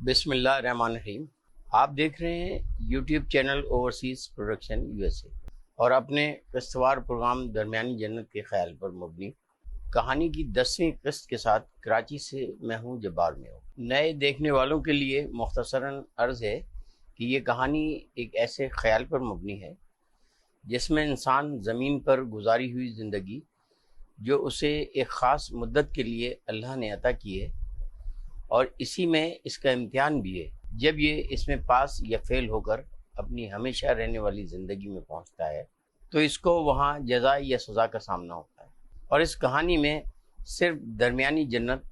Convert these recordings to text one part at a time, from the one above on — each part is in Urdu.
بسم اللہ الرحمن الرحیم۔ آپ دیکھ رہے ہیں YouTube channel overseas production USA اور اپنے قسطوار پروگرام درمیانی جنت کے خیال پر مبنی کہانی کی 10ویں قسط کے ساتھ کراچی سے میں ہوں جبار میں ہوں۔ نئے دیکھنے والوں کے لیے مختصراً عرض ہے کہ یہ کہانی ایک ایسے خیال پر مبنی ہے جس میں انسان زمین پر گزاری ہوئی زندگی جو اسے ایک خاص مدت کے لیے اللہ نے عطا کی ہے اور اسی میں اس کا امتحان بھی ہے، جب یہ اس میں پاس یا فیل ہو کر اپنی ہمیشہ رہنے والی زندگی میں پہنچتا ہے تو اس کو وہاں جزا یا سزا کا سامنا ہوتا ہے۔ اور اس کہانی میں صرف درمیانی جنت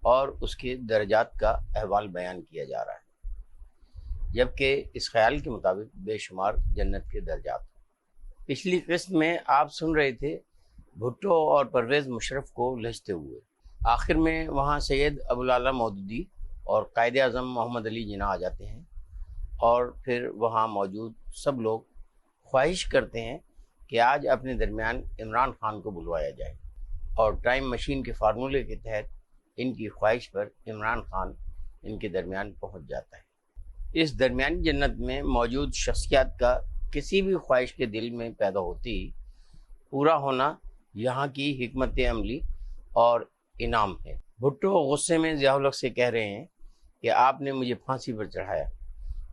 اور اس کے درجات کا احوال بیان کیا جا رہا ہے، جبکہ اس خیال کے مطابق بے شمار جنت کے درجات ہیں۔ پچھلی قسط میں آپ سن رہے تھے بھٹو اور پرویز مشرف کو لجتے ہوئے، آخر میں وہاں سید ابوالعلا مودودی اور قائد اعظم محمد علی جناح آ جاتے ہیں اور پھر وہاں موجود سب لوگ خواہش کرتے ہیں کہ آج اپنے درمیان عمران خان کو بلوایا جائے، اور ٹائم مشین کے فارمولے کے تحت ان کی خواہش پر عمران خان ان کے درمیان پہنچ جاتا ہے۔ اس درمیانی جنت میں موجود شخصیات کا کسی بھی خواہش کے دل میں پیدا ہوتی ہی پورا ہونا یہاں کی حکمت عملی اور انعام ہے۔ بھٹو غصے میں ضیاء الحق سے کہہ رہے ہیں کہ آپ نے مجھے پھانسی پر چڑھایا،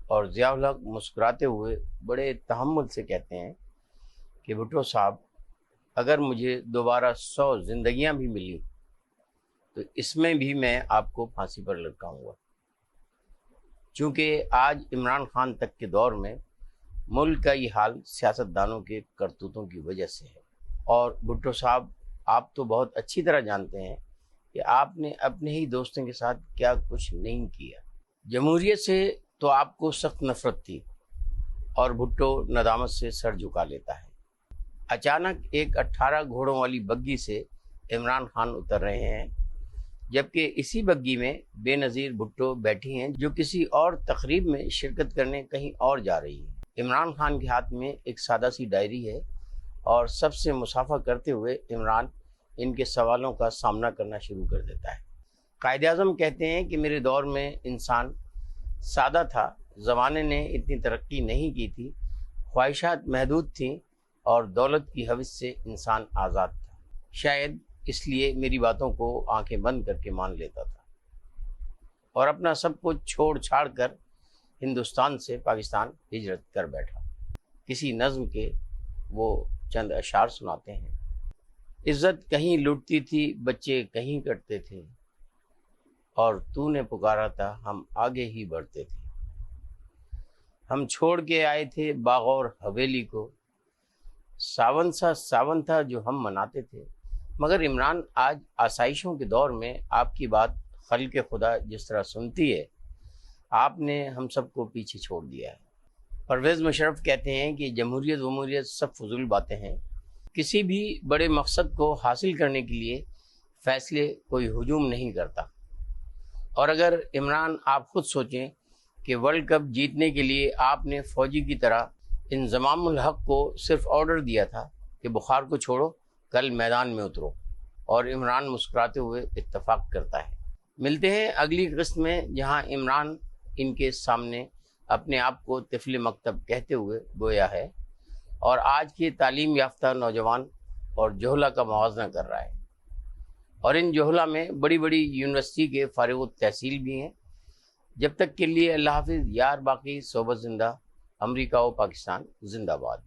اور ضیاء الحق مسکراتے ہوئے بڑے تحمل سے کہتے ہیں کہ بھٹو صاحب، اگر مجھے دوبارہ 100 زندگیاں بھی ملی تو اس میں بھی میں آپ کو پھانسی پر لٹکاؤں گا، چونکہ آج عمران خان تک کے دور میں ملک کا یہ حال سیاستدانوں کے کرتوتوں کی وجہ سے ہے۔ اور بھٹو صاحب، آپ تو بہت اچھی طرح جانتے ہیں کہ آپ نے اپنے ہی دوستوں کے ساتھ کیا کچھ نہیں کیا۔ جمہوریت سے تو آپ کو سخت نفرت تھی، اور بھٹو ندامت سے سر جھکا لیتا ہے۔ اچانک ایک 18 گھوڑوں والی بگی سے عمران خان اتر رہے ہیں، جبکہ اسی بگی میں بے نظیر بھٹو بیٹھی ہیں جو کسی اور تقریب میں شرکت کرنے کہیں اور جا رہی ہیں۔ عمران خان کے ہاتھ میں ایک سادہ سی ڈائری ہے، اور سب سے مصافحہ کرتے ہوئے عمران ان کے سوالوں کا سامنا کرنا شروع کر دیتا ہے۔ قائد اعظم کہتے ہیں کہ میرے دور میں انسان سادہ تھا، زمانے نے اتنی ترقی نہیں کی تھی، خواہشات محدود تھیں اور دولت کی ہوس سے انسان آزاد تھا، شاید اس لیے میری باتوں کو آنکھیں بند کر کے مان لیتا تھا، اور اپنا سب کچھ چھوڑ چھاڑ کر ہندوستان سے پاکستان ہجرت کر بیٹھا۔ کسی نظم کے وہ چند اشعار سناتے ہیں۔ عزت کہیں لٹتی تھی، بچے کہیں کٹتے تھے، اور تو نے پکارا تھا ہم آگے ہی بڑھتے تھے۔ ہم چھوڑ کے آئے تھے باغ اور حویلی کو، ساون سا ساون تھا جو ہم مناتے تھے۔ مگر عمران، آج آسائشوں کے دور میں آپ کی بات خلق خدا جس طرح سنتی ہے، آپ نے ہم سب کو پیچھے چھوڑ دیا ہے۔ پرویز مشرف کہتے ہیں کہ جمہوریت وموریت سب فضول باتیں ہیں، کسی بھی بڑے مقصد کو حاصل کرنے کے لیے فیصلے کوئی ہجوم نہیں کرتا، اور اگر عمران آپ خود سوچیں کہ ورلڈ کپ جیتنے کے لیے آپ نے فوجی کی طرح انضمام الحق کو صرف آرڈر دیا تھا کہ بخار کو چھوڑو، کل میدان میں اترو، اور عمران مسکراتے ہوئے اتفاق کرتا ہے۔ ملتے ہیں اگلی قسط میں، جہاں عمران ان کے سامنے اپنے آپ کو طفل مکتب کہتے ہوئے گویا ہے اور آج کے تعلیم یافتہ نوجوان اور جوہلا کا موازنہ کر رہا ہے، اور ان جوہلا میں بڑی بڑی یونیورسٹی کے فارغ التحصیل بھی ہیں۔ جب تک کے لیے اللہ حافظ، یار باقی صحبت زندہ، امریکہ و پاکستان زندہ باد۔